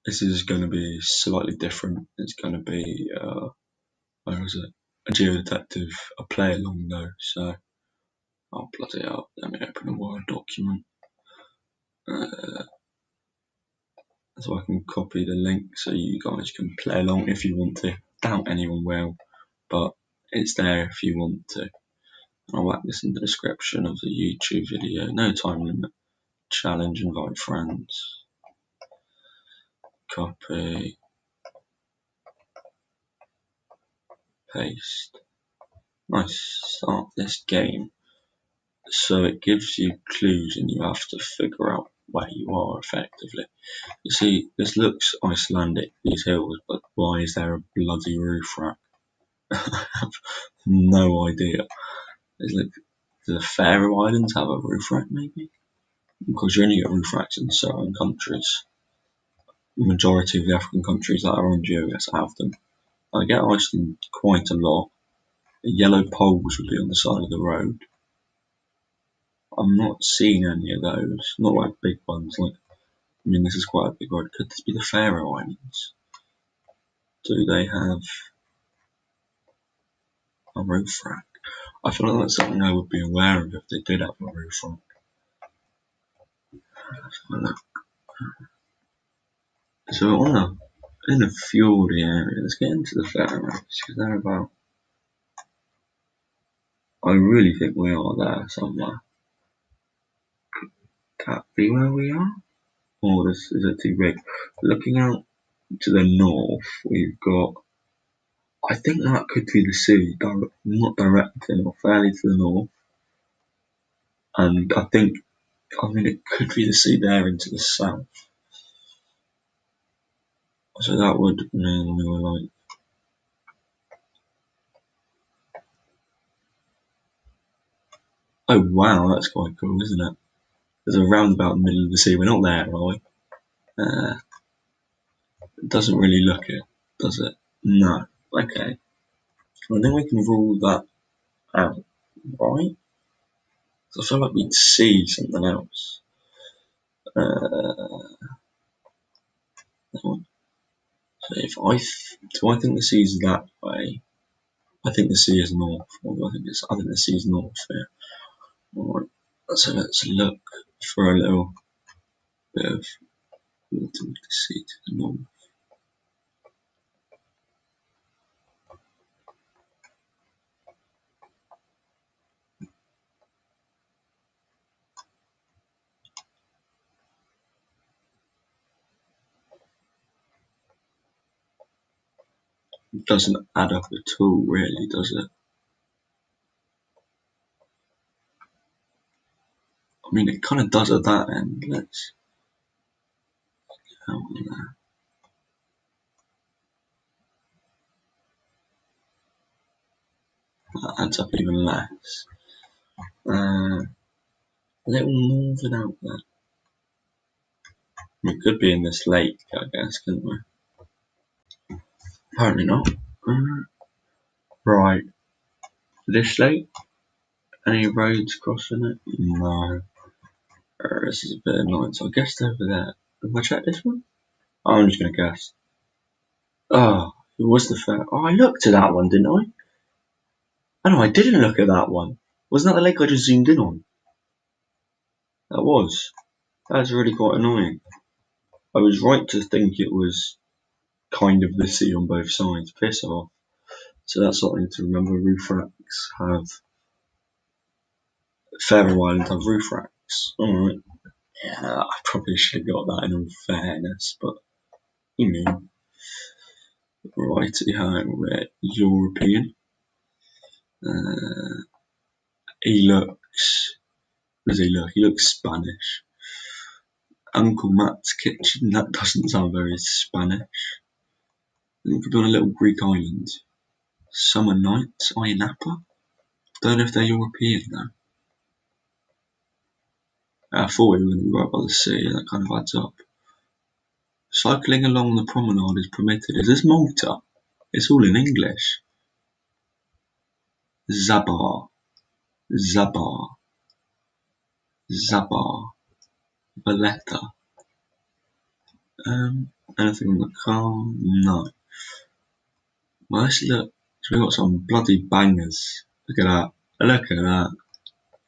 This is going to be slightly different. It's going to be, where was it? A geodetective, a play along though, so I'll bloody hell, let me open a Word document. So I can copy the link so you guys can play along if you want to. Doubt anyone will, but it's there if you want to. I'll whack this in the description of the YouTube video. No time limit. Challenge, invite friends. Copy. Paste. Nice. Start this game. So it gives you clues and you have to figure out where you are effectively. You see, this looks Icelandic, these hills, but why is there a bloody roof rack? I have no idea. It's like, do the Faroe Islands have a roof rack maybe? Because you only get roof racks in certain countries. The majority of the African countries that are on geodetective have them. I get Iceland quite a lot. The yellow poles would be on the side of the road. I'm not seeing any of those, not like big ones. Like, I mean, this is quite a big road. Could this be the Faroe Islands? Do they have a roof rack? I feel like that's something I would be aware of if they did have a roof rack. So in the fjordy area, let's get into the Faroes because they're about. I really think we are there somewhere. Could that be where we are? Or is it too big? Looking out to the north, we've got. I think that could be the sea, not directly or fairly to the north. And I mean, it could be the sea there into the south. So that would mean we were like. Oh wow, that's quite cool, isn't it? There's a roundabout in the middle of the sea. We're not there, are we? It doesn't really look it, does it? No. Okay. I think we can rule that out, right? So I feel like we'd see something else. So if do I think the sea's that way? I think the sea is north. I think the sea is north here. Alright. So let's look for a little bit of water with the sea to the north. It doesn't add up at all, really, does it? I mean, it kind of does at that end. Let's get out of there. That adds up even less. A little northern out there. We could be in this lake, I guess, couldn't we? Apparently not. Right. This lake? Any roads crossing it? No. This is a bit annoying, so I guess over there. Have I checked this one? Oh, I'm just gonna guess. Oh, it was the fair. Oh, I looked at that one, didn't I? Oh no, I didn't look at that one. Wasn't that the lake I just zoomed in on? That was. That's really quite annoying. I was right to think it was kind of the sea on both sides. Piss off. So that's something to remember. Roof racks have. Faroe Island have roof racks. Alright. Yeah, I probably should have got that in all fairness, but you know. Righty-ho, we're European. He looks. Does he look? He looks Spanish. Uncle Matt's kitchen. That doesn't sound very Spanish. We could be on a little Greek island. Summer nights, Napa. Don't know if they're European though. I thought we were going to be right by the sea. That kind of adds up. Cycling along the promenade is permitted. Is this Malta? It's all in English. Zabar. Zabar. Zabar. Valletta. Anything on the car? No. Well, let's look. So we've got some bloody bangers. Look at that. Look at that.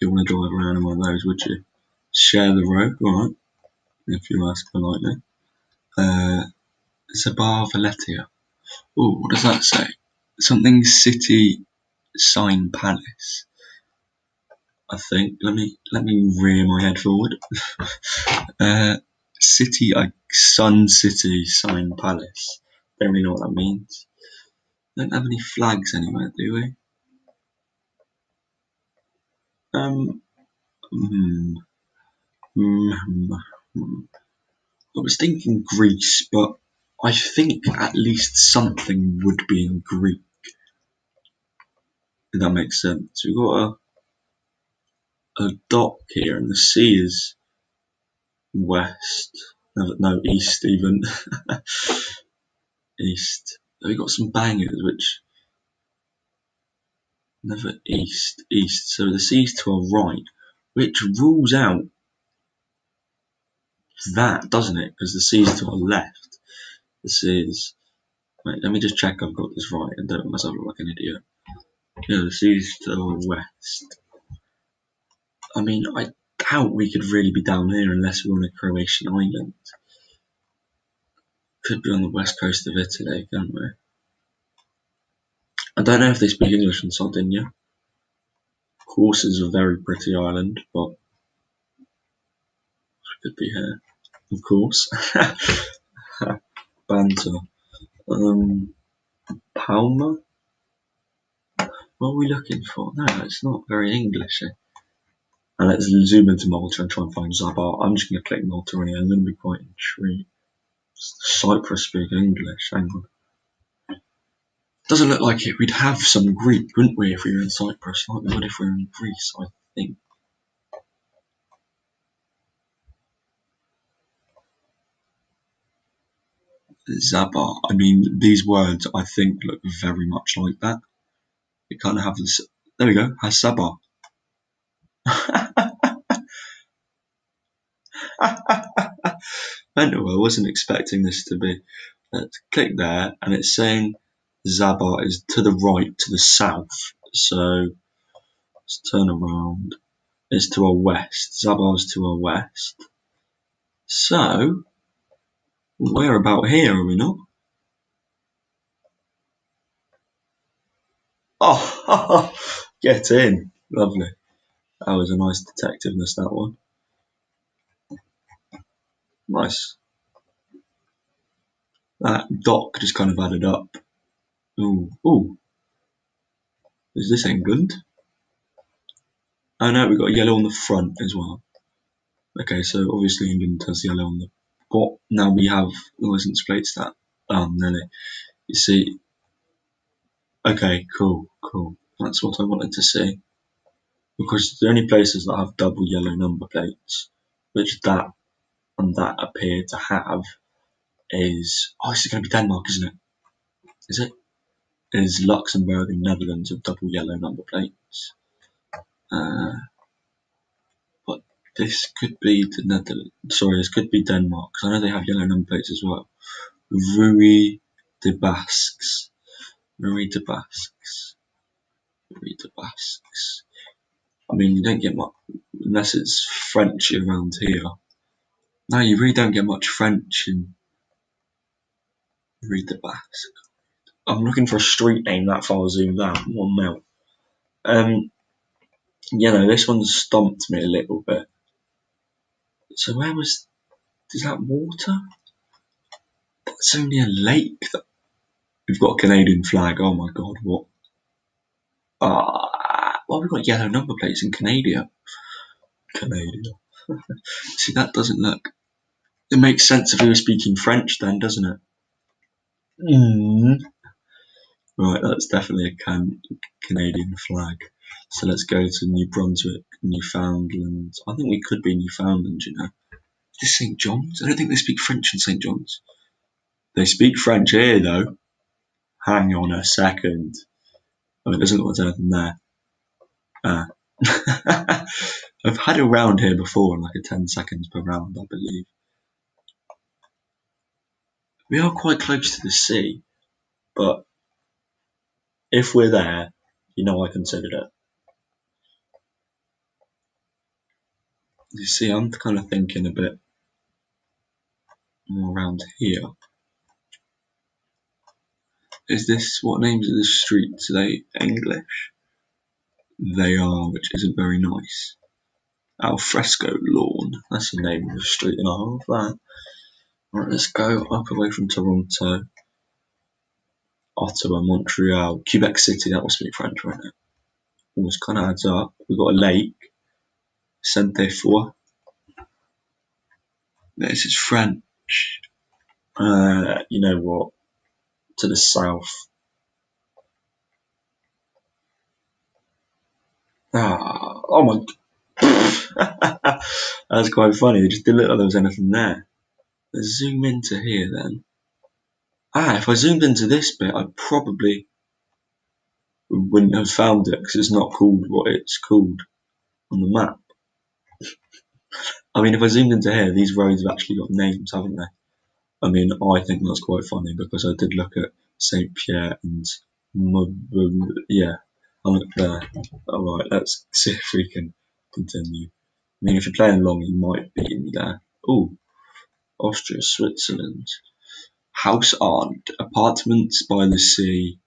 You want to drive around in one of those, would you? Share the road, alright. If you ask politely. Zabar Valetia. Oh, what does that say? Something city sign palace. I think. Let me rear my head forward. City, Sun City sign palace. Don't really know what that means. Don't have any flags anywhere, do we? I was thinking Greece, but I think at least something would be in Greek. If that makes sense. We've got a dock here, and the sea is west. No, east even. East. We've got some bangers, which never east. So the sea's to our right, which rules out that, doesn't it? Because the sea's to our left. This is. Wait, let me just check I've got this right and don't make myself look like an idiot. Yeah, the sea's to our west. I mean, I doubt we could really be down here unless we're on a Croatian island. Could be on the west coast of Italy, can't we? I don't know if they speak English in Sardinia. Of course, it's a very pretty island, but it could be here. Of course. Banter. Palma? What are we looking for? No, it's not very English. And let's zoom into Malta and try and find Zabar. I'm just going to click Malta anyway. I'm going to be quite intrigued. Cyprus speak English. Hang on. Doesn't look like it. We'd have some Greek, wouldn't we, if we were in Cyprus, like we would if we were in Greece, I think. Zabar. I mean, these words, I think, look very much like that. It kind of have this. There we go. Hasabar. Mental. I wasn't expecting this to be. Let's click there, and it's saying Zabar is to the right, to the south. So let's turn around. It's to our west. Zabar's to our west. So we're about here, are we not? Oh, get in. Lovely. That was a nice detectiveness, that one. Nice. That dock just kind of added up. Ooh. Is this England? Oh no, we've got yellow on the front as well. Okay, so obviously England has yellow on the. What? Now we have license plates that. Nearly. You see. Okay, cool. That's what I wanted to see. Because the only places that have double yellow number plates, which that and that appear to have, is. Oh, this is going to be Denmark, isn't it? Is it? Is Luxembourg and Netherlands have double yellow number plates. But this could be the Netherlands. Sorry, this could be Denmark, because I know they have yellow number plates as well. Rui de Basques. I mean, you don't get much, unless it's French around here. No, you really don't get much French in Rui de Basques. I'm looking for a street name that far zoomed out. One melt. This one stomped me a little bit. So where was? Is that water? That's only a lake. We've got a Canadian flag. Oh my god, what? Well, we've got yellow number plates in Canada. See, that doesn't look. It makes sense if we were speaking French, then, doesn't it? Right, that's definitely a Canadian flag. So let's go to New Brunswick, Newfoundland. I think we could be Newfoundland, you know. Is this St. John's? I don't think they speak French in St. John's. They speak French here, though. Hang on a second. Oh, it doesn't look like there's anything there. I've had a round here before, like a 10 seconds per round, I believe. We are quite close to the sea, but if we're there, I considered it. You see, I'm kind of thinking a bit more around here. What names are the streets? Are they English? They are, which isn't very nice. Alfresco Lawn. That's the name of the street and a half, that. Right, let's go up away from Toronto. Ottawa, Montreal, Quebec City, that must be French, right now. Almost kind of adds up. We've got a lake. Sainte-Foy. This is French. You know what? To the south. Oh my. That's quite funny. It just didn't look like there was anything there. Let's zoom into here then. If I zoomed into this bit, I probably wouldn't have found it because it's not called what it's called on the map. I mean, if I zoomed into here, these roads have actually got names, haven't they? I mean, I think that's quite funny because I did look at Saint Pierre and yeah, I looked there. All right, let's see if we can continue. I mean, if you're playing along, you might beat me there. Oh, Austria, Switzerland, house art, apartments by the sea.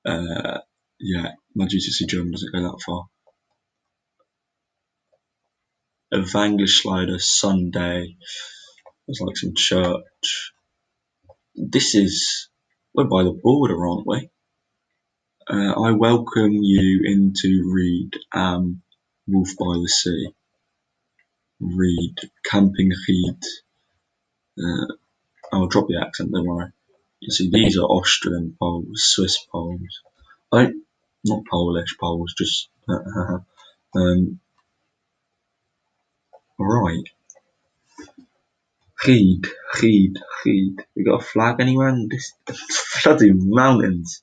Yeah, my GCSE German doesn't go that far. Slider, Sunday. There's like some church. We're by the border, aren't we? I welcome you into Reed, Wolf by the Sea. Reed, Camping Reed. I'll drop the accent, don't worry. You see, these are Austrian Poles, Swiss Poles. Not Polish Poles, just. Right. Reed. We got a flag anywhere in this bloody mountains?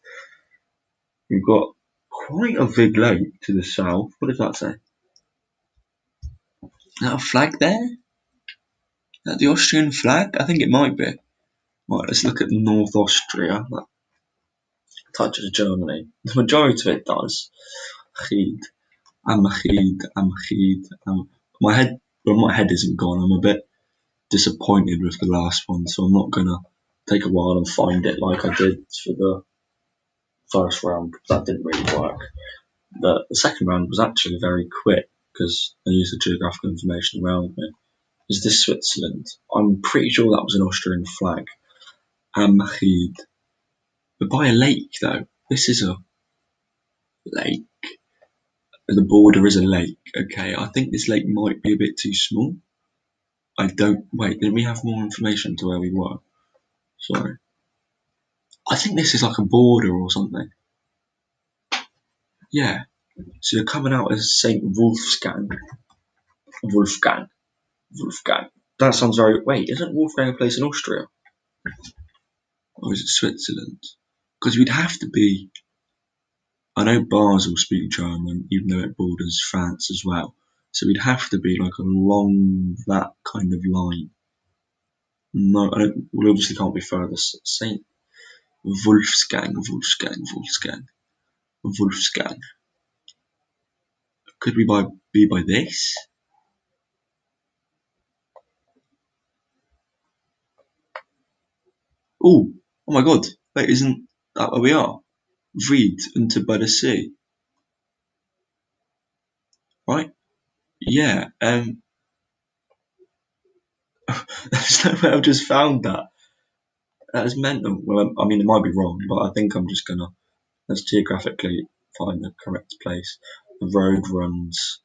We've got quite a big lake to the south. What does that say? Is that a flag there? Is that the Austrian flag? I think it might be. Right, let's look at North Austria. That touches Germany. The majority of it does. Ried. My head isn't gone. I'm a bit disappointed with the last one, so I'm not gonna take a while and find it like I did for the first round. That didn't really work. The second round was actually very quick because I used the geographical information around me. Is this Switzerland? I'm pretty sure that was an Austrian flag. Amhid. But by a lake though. This is a lake. The border is a lake. Okay, I think this lake might be a bit too small. Wait, did we have more information to where we were? Sorry. I think this is like a border or something. Yeah. So you're coming out as St. Wolfgang. Wolfgang. That sounds very. Wait, isn't Wolfgang a place in Austria? Or is it Switzerland? Because we'd have to be. I know Basel speak German, even though it borders France as well. So we'd have to be like along that kind of line. No, we obviously can't be further. Saint Wolfgang. Could we be by this? Oh my god. Wait, isn't that where we are? Reed into by the sea. Right? Yeah. There's no way I've just found that. That is mental. Well, I mean, it might be wrong, but I think I'm just gonna let's geographically find the correct place. The road runs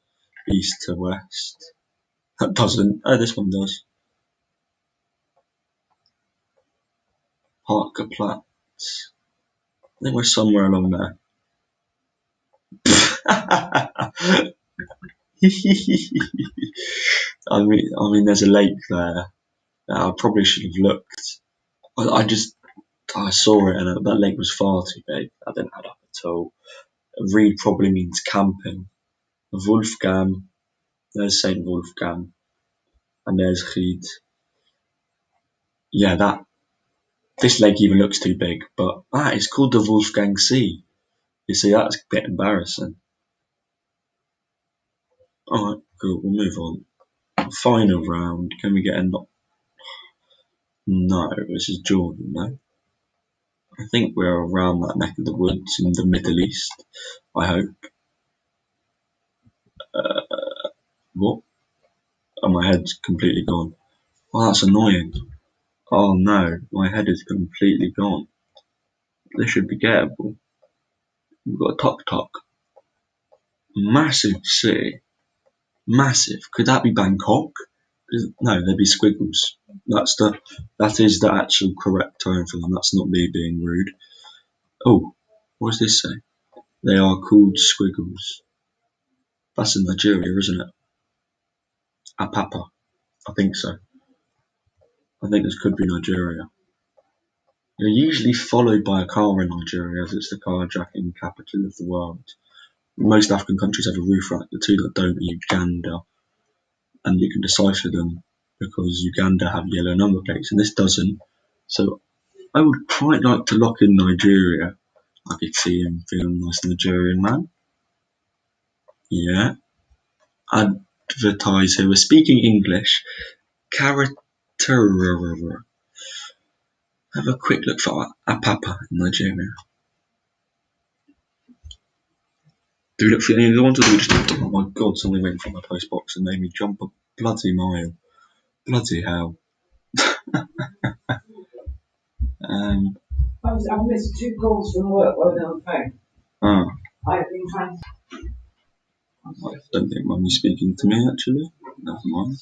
east to west. That doesn't. Oh, this one does. Parker Platz. I think we're somewhere along there. I mean, there's a lake there. I probably should have looked. I saw it and that lake was far too big. That didn't add up at all. Reed probably means camping. Wolfgang, there's Saint Wolfgang, and there's Ried. Yeah, This lake even looks too big, but it's called the Wolfgang Sea. You see, that's a bit embarrassing. Alright, cool, we'll move on. Final round, can we get a knock? No, this is Jordan, no? I think we're around that neck of the woods in the Middle East, I hope. What? Oh, my head's completely gone. Oh, that's annoying. Oh no, my head is completely gone. This should be gettable. We've got a Tok Tok. Massive city. Massive. Could that be Bangkok? No, there'd be squiggles. That is the actual correct term for them. That's not me being rude. Oh, what does this say? They are called squiggles. That's in Nigeria, isn't it? Apapa. I think so. I think this could be Nigeria. They're usually followed by a car in Nigeria, as it's the carjacking capital of the world. Most African countries have a roof rack. The two that don't are Uganda, and you can decipher them because Uganda have yellow number plates and this doesn't. So I would quite like to lock in Nigeria. I could see him feeling a nice Nigerian man. Yeah. Advertise who are speaking English. Character. Have a quick look for Apapa in Nigeria. Do we look for any of the ones, or do we just? Oh my god, something went from my post box and made me jump a bloody mile. Bloody hell. I've missed 2 calls from work while they're on the phone. Oh. I've been trying to. I don't think Mummy's speaking to me actually. Never mind.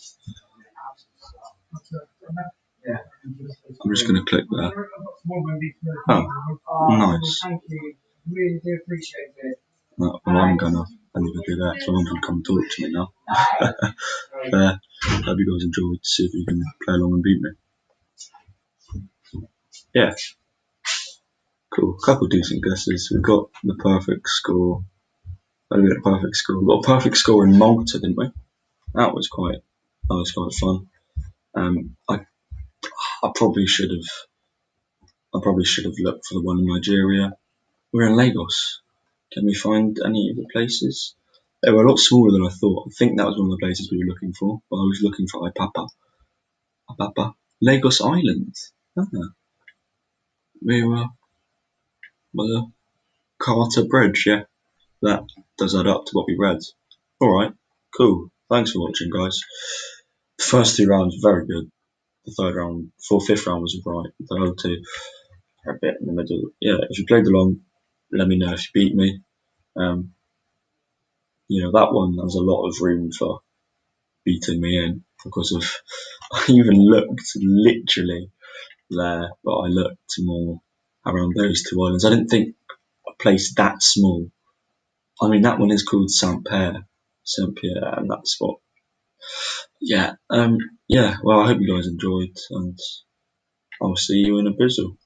I'm just going to click there. Oh, nice. Thank you. Really do appreciate it. Well, I'm gonna do that, so I'm gonna come talk to me now. Hope you guys enjoyed. See if you can play along and beat me. Yeah. Cool. Couple decent guesses. We got the perfect score. We got a perfect score. We got a perfect score in Malta, didn't we? That was quite fun. I probably should have looked for the one in Nigeria. We're in Lagos. Can we find any of the places? They were a lot smaller than I thought. I think that was one of the places we were looking for. But I was looking for Apapa. Lagos Island. We were by the Carter Bridge, yeah. That does add up to what we read. Alright, cool. Thanks for watching, guys. The first 2 rounds were very good. The fifth round was right. The other 2 are a bit in the middle. Yeah, if you played along, let me know if you beat me. That one has a lot of room for beating me in because of I even looked literally there, but I looked more around those 2 islands. I didn't think a place that small. I mean, that one is called Saint Pierre, and that spot. Yeah, well, I hope you guys enjoyed, and I'll see you in a bizzle.